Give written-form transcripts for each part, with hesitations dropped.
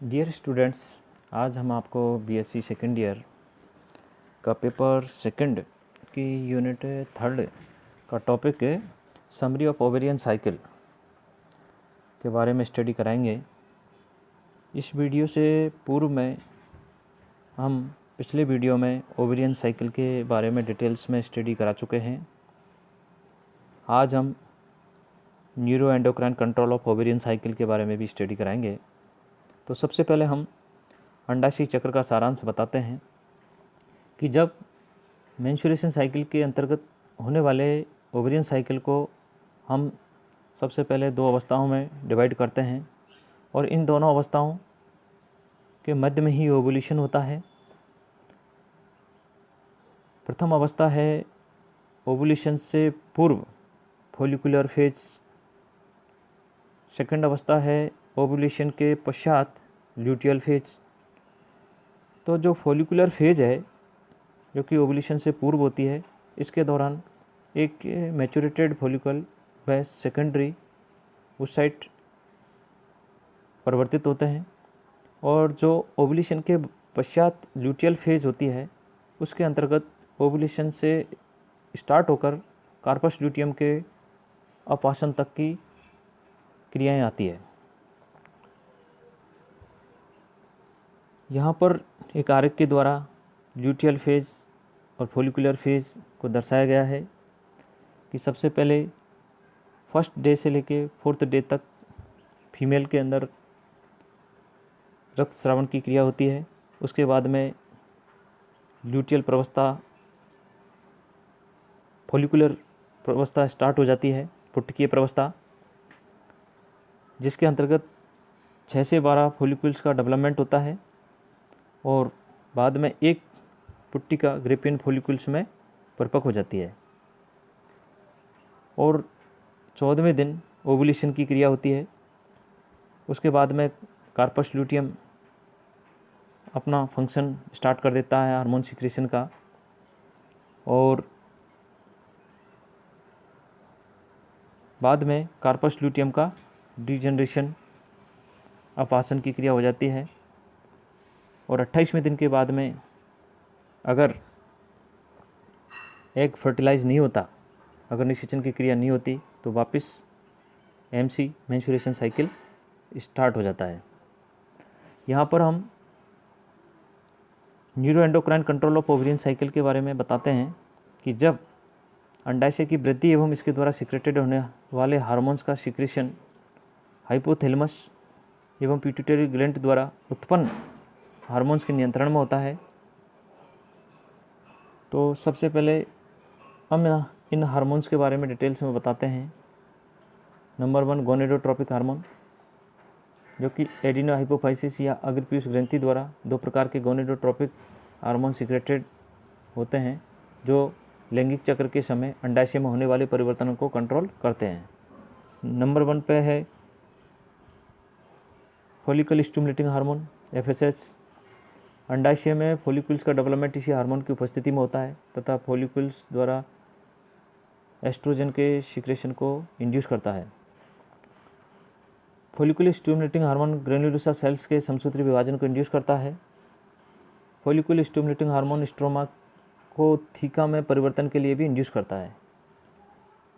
Dear students, आज हम आपको बीएससी सेकेंड ईयर का पेपर सेकंड की यूनिट थर्ड का टॉपिक है समरी ऑफ ओवेरियन साइकिल के बारे में स्टडी कराएंगे। इस वीडियो से पूर्व में हम पिछले वीडियो में ओवेरियन साइकिल के बारे में डिटेल्स में स्टडी करा चुके हैं। आज हम neuro endocrine control of ovarian cycle के बारे में भी स्टडी कराएंगे। तो सबसे पहले हम अंडाशय चक्र का सारांश बताते हैं कि जब मेंस्ट्रुएशन साइकिल के अंतर्गत होने वाले ओवेरियन साइकिल को हम सबसे पहले दो अवस्थाओं में डिवाइड करते हैं और इन दोनों अवस्थाओं के मध्य में ही ओवुलेशन होता है। प्रथम अवस्था है ओवुलेशन से पूर्व फॉलिकुलर फेज। सेकंड अवस्था है ओवुलेशन के पश्चात ल्यूटियल फेज। तो जो फॉलिकुलर फेज है जो कि ओवुलेशन से पूर्व होती है, इसके दौरान एक मैच्योरेटेड फॉलिकल व सेकेंडरी ओसाइट परिवर्तित होते हैं और जो ओवुलेशन के पश्चात ल्यूटियल फेज होती है उसके अंतर्गत ओवुलेशन से स्टार्ट होकर कार्पस ल्यूटियम के अपासन तक की क्रियाएं आती है। यहाँ पर एक आरेख के द्वारा ल्यूटियल फेज और फॉलिकुलर फेज को दर्शाया गया है कि सबसे पहले फर्स्ट डे से लेके फोर्थ डे तक फीमेल के अंदर रक्त स्रावन की क्रिया होती है। उसके बाद में ल्यूटियल प्रवस्था, फॉलिकुलर प्रवस्था स्टार्ट हो जाती है, पुटकीय प्रवस्था, जिसके अंतर्गत 6 से 12 फॉलिकुल्स का डेवलपमेंट होता है और बाद में एक पुट्टिका ग्रेपियन फॉलिकुल्स में परिपक्व हो जाती है और 14वें दिन ओवुलेशन की क्रिया होती है। उसके बाद में कार्पस ल्यूटियम अपना फंक्शन स्टार्ट कर देता है हार्मोन सिक्रेशन का और बाद में कार्पस ल्यूटियम का डिजनरेशन अपासन की क्रिया हो जाती है और 28वें दिन के बाद में अगर एग फर्टिलाइज नहीं होता, अगर निषेचन की क्रिया नहीं होती तो वापस एमसी मेंस्ट्रुएशन साइकिल स्टार्ट हो जाता है। यहाँ पर हम neuro endocrine control of ovarian cycle के बारे में बताते हैं कि जब अंडाशय की वृद्धि एवं इसके द्वारा सिक्रेटेड होने वाले हार्मोन्स का सिक्रेशन हाइपोथैलेमस एवं पिट्यूटरी ग्लैंड द्वारा उत्पन्न हार्मोन्स के नियंत्रण में होता है। तो सबसे पहले हम इन हार्मोन्स के बारे में डिटेल्स में बताते हैं। नंबर 1 गोनेडोट्रोपिक हार्मोन, जो कि एडिनो हाइपोफाइसिस या अग्रपीयूष ग्रंथि द्वारा दो प्रकार के गोनेडोट्रोपिक हार्मोन सिक्रेटेड होते हैं जो लैंगिक चक्र के समय अंडाशय में होने वाले परिवर्तनों को कंट्रोल करते हैं। नंबर 1 पे है फॉलिकल स्टिमुलेटिंग हार्मोन एफएसएच। अंडाशय में फॉलिकल्स का डेवलपमेंट इसी हार्मोन की उपस्थिति में होता है तथा फॉलिकल्स द्वारा एस्ट्रोजन के सिक्रेशन को इंड्यूस करता है। Follicle stimulating hormone granulosa cells के समसूत्री विभाजन को इंड्यूस करता है। फॉलिकल स्टिमुलेटिंग हार्मोन स्ट्रोमा को थीका में परिवर्तन के लिए भी इंड्यूस करता है।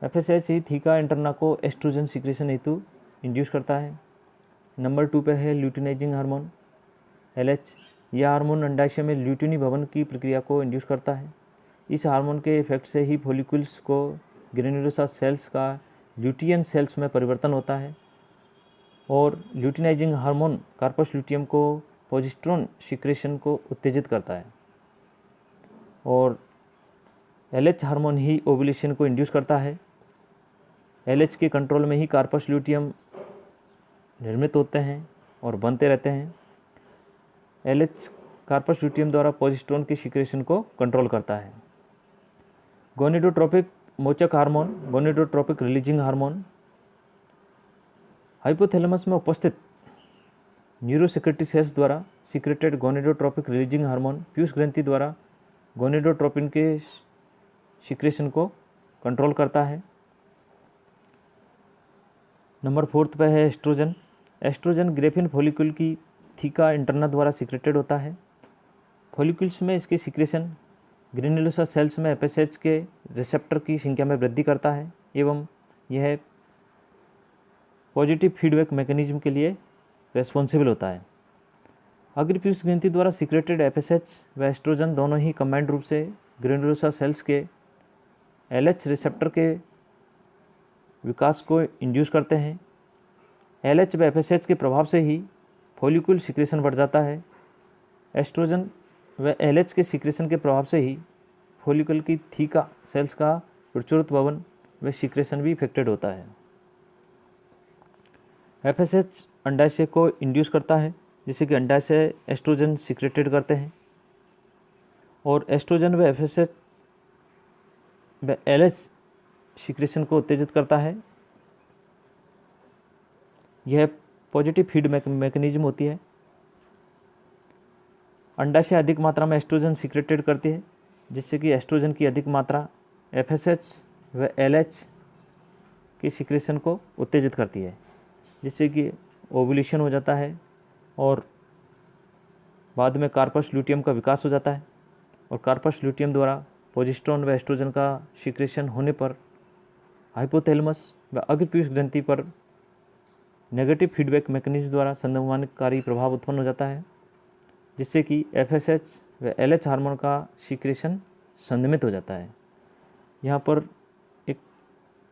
एफएसएच ही थीका इंटरना को एस्ट्रोजन सिक्रेशन हेतु इंड्यूस करता है। नंबर 2 पे है ल्यूटिनाइजिंग हार्मोन एलएच। यह हार्मोन अंडाशय में ल्यूटिनी भवन की प्रक्रिया को इंड्यूस करता है। इस हार्मोन के इफेक्ट से ही फॉलिकल्स को ग्रेन्युलोसा सेल्स का ल्यूटियन सेल्स में परिवर्तन होता है और ल्यूटिनाइजिंग हार्मोन कार्पस ल्यूटियम को प्रोजेस्टेरोन सिक्रेशन को उत्तेजित करता है और एलएच हार्मोन ही ओवुलेशन को इंड्यूस करता है। एलएच के कंट्रोल में ही कार्पस ल्यूटियम निर्मित होते हैं और बनते रहते हैं। एलएच कार्पस ल्यूटियम द्वारा प्रोजेस्टेरोन की सिक्रेशन को कंट्रोल करता है। गोनेडोट्रोपिक मोचक hormone, gonadotropic releasing hormone, hypothalamus में उपस्थित न्यूरोसेक्रेटरी सेल्स द्वारा सिक्रेटेड गोनेडोट्रोपिक रिलीजिंग हार्मोन पीयूष ग्रंथि द्वारा गोनेडोट्रोपिन के सिक्रेशन को कंट्रोल करता है। नंबर 4 पे है एस्ट्रोजन। एस्ट्रोजन ग्रेफिन फॉलिकल की थीका इंटरना द्वारा सिक्रेटेड होता है। फॉलिक्यूल्स में इसकी सिक्रेशन ग्रेन्युलोसा सेल्स में एफएसएच के रिसेप्टर की संख्या में वृद्धि करता है एवं यह पॉजिटिव फीडबैक मैकेनिज्म के लिए रेस्पॉन्सिबल होता है। अग्रपीयूष ग्रंथि द्वारा सिक्रेटेड एफएसएच व एस्ट्रोजन दोनों ही कंबाइंड रूप से ग्रेन्युलोसा सेल्स के एलएच रिसेप्टर के विकास को इंड्यूस करते हैं। एलएच व एफएसएच के प्रभाव से ही फॉलिक्यूल सिक्रेशन बढ़ जाता है। एस्ट्रोजन व एलएच के सिक्रेशन के प्रभाव से ही फॉलिकल की थीका सेल्स का प्रचुरत भवन व सिक्रेशन भी इफेक्टेड होता है। एफएसएच अंडाशय को इंड्यूस करता है जिससे कि अंडाशय एस्ट्रोजन सिक्रेटेड करते हैं और एस्ट्रोजन व एफएसएच व एलएच सिक्रेशन को उत्तेजित करता है। यह पॉजिटिव फीडबैक मैकेनिज्म होती है। अंडाशय अधिक मात्रा में एस्ट्रोजन सिक्रेटेड करती है जिससे कि एस्ट्रोजन की अधिक मात्रा एफएसएच व एलएच की सिक्रेशन को उत्तेजित करती है जिससे कि ओव्यूलेशन हो जाता है और बाद में कार्पस ल्यूटियम का विकास हो जाता है और कार्पस ल्यूटियम द्वारा प्रोजेस्टेरोन व एस्ट्रोजन का सिक्रेशन होने पर हाइपोथैलेमस व अग्रपीयूष ग्रंथि पर नेगेटिव फीडबैक मैकेनिज्म द्वारा संदर्भकारी प्रभाव उत्पन्न हो जाता है जिससे कि एफएसएच व एलएच हार्मोन का सिक्रेशन संदमित हो जाता है। यहाँ पर एक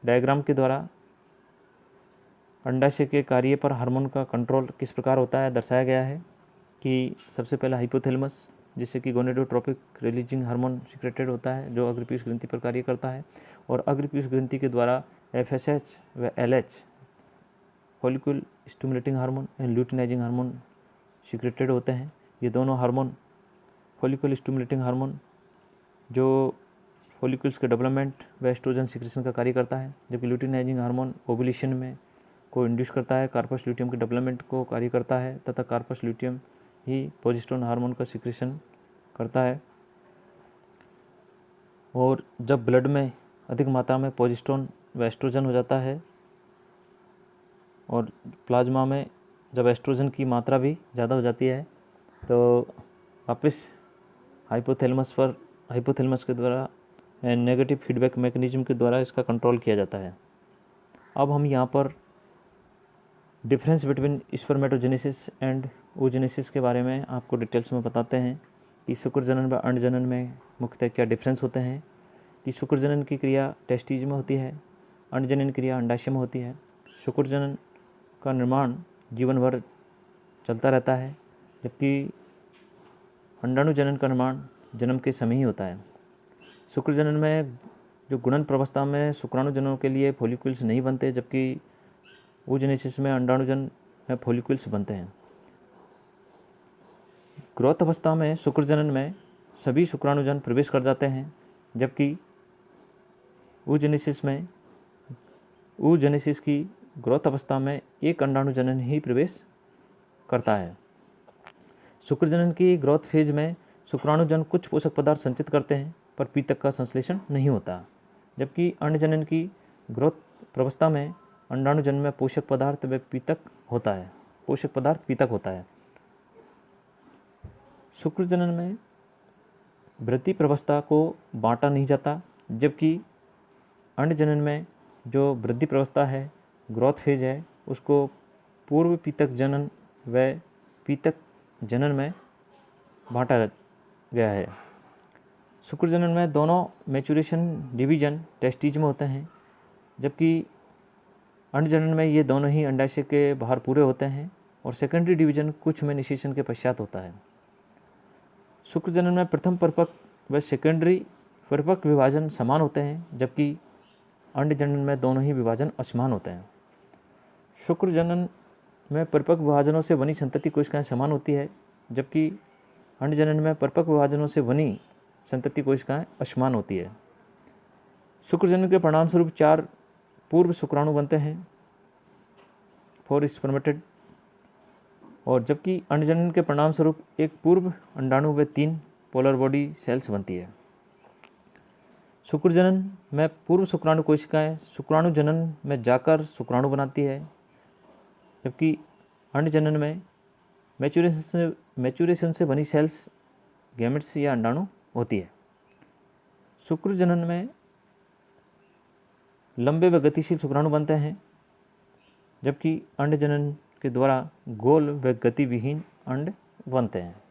डायग्राम के द्वारा अंडाशय के कार्य पर हार्मोन का कंट्रोल किस प्रकार होता है दर्शाया गया है कि सबसे पहले हाइपोथैलेमस जिससे कि गोनेडोट्रोपिक रिलीजिंग हार्मोन सिक्रेटेड होता है जो अग्रपीयूष ग्रंथि पर कार्य करता है और अग्रपीयूष ग्रंथि के द्वारा एफएसएच व LH follicle stimulating hormone and luteinizing hormone secreted होते हैं। ये दोनों हार्मोन फॉलिक्यूल स्टिमुलेटिंग हार्मोन जो फॉलिक्यूल्स के डेवलपमेंट व एस्ट्रोजन सिक्रेशन का कार्य करता है जबकि ल्यूटिनाइजिंग हार्मोन ओव्यूलेशन में को इंड्यूस करता है, कार्पस ल्यूटियम के डेवलपमेंट को कार्य करता है तथा कार्पस ल्यूटियम ही प्रोजेस्टेरोन हार्मोन का सिक्रेशन करता है। और जब ब्लड में अधिक मात्रा में प्रोजेस्टेरोन व एस्ट्रोजन हो जाता है और प्लाज्मा में जब एस्ट्रोजन की मात्रा भी ज़्यादा हो जाती है तो वापस हाइपोथैलेमस के द्वारा नेगेटिव फीडबैक मैकेनिज्म के द्वारा इसका कंट्रोल किया जाता है। अब हम यहाँ पर difference between spermatogenesis and oogenesis के बारे में आपको डिटेल्स में बताते हैं कि शुक्र जनन व अंड जनन में मुख्यतः क्या डिफरेंस होते हैं। कि शुक्र जनन की क्रिया टेस्टिज में होती है, अंड जनन क्रिया अंडाशय में होती है। शुक्र जनन का निर्माण जीवन भर चलता रहता है जबकि अंडाणु जनन का निर्माण जन्म के समय ही होता है। शुक्र जनन में जो गुणन प्रवस्था में शुक्राणु जनों के लिए फॉलिक्यूल्स नहीं बनते जबकि oogenesis में अंडाणुजन में फॉलिक्यूल्स बनते हैं। ग्रोथ अवस्था में शुक्र जनन में सभी शुक्राणुजन प्रवेश कर जाते हैं जबकि oogenesis की ग्रोथ अवस्था में एक अंडाणु जनन ही प्रवेश करता है। शुक्र जनन की ग्रोथ फेज में शुक्राणुजन कुछ पोषक पदार्थ संचित करते हैं पर पीतक का संश्लेषण नहीं होता जबकि अंड जनन की ग्रोथ प्रवस्था में अंडाणुजन में पोषक पदार्थ व पीतक होता है। शुक्र जनन में वृद्धि प्रवस्था को बांटा नहीं जाता जबकि अंड जनन में जो वृद्धि प्रवस्था है ग्रोथ फेज है उसको पूर्व पीतक जनन व पीतक जनन में बांटा गया है। शुक्र जनन में दोनों मैचुरेशन डिवीजन टेस्टिज में होते हैं जबकि अंड जनन में ये दोनों ही अंडाशय के बाहर पूरे होते हैं और सेकेंडरी डिवीजन कुछ में इनिशिएशन के पश्चात होता है। शुक्र जनन में प्रथम परिपक्व व सेकेंडरी परिपक्व विभाजन समान होते हैं जबकि अंड जनन में दोनों ही विभाजन असमान होते हैं। शुक्र जनन में परिपक्व विभाजनों से बनी संतति कोशिकाएं समान होती है जबकि अंड जनन में परिपक्व विभाजनों से बनी संतति कोशिकाएं असमान होती है। शुक्र जनन के परिणाम स्वरूप 4 पूर्व शुक्राणु बनते हैं 4 स्पर्मेटेड और जबकि अंड जनन के परिणाम स्वरूप एक पूर्व अंडाणु व 3 पोलर बॉडी सेल्स बनती है। शुक्र जनन में पूर्व शुक्राणु कोशिकाएं शुक्राणु जनन में जाकर शुक्राणु बनाती है जबकि अंड जनन में मैच्यूरेशन से बनी सेल्स गैमेट्स या अंडाणु होती है। शुक्र जनन में लंबे व गतिशील शुक्राणु बनते हैं, जबकि अंड जनन के द्वारा गोल व गतिविहीन अंड बनते हैं।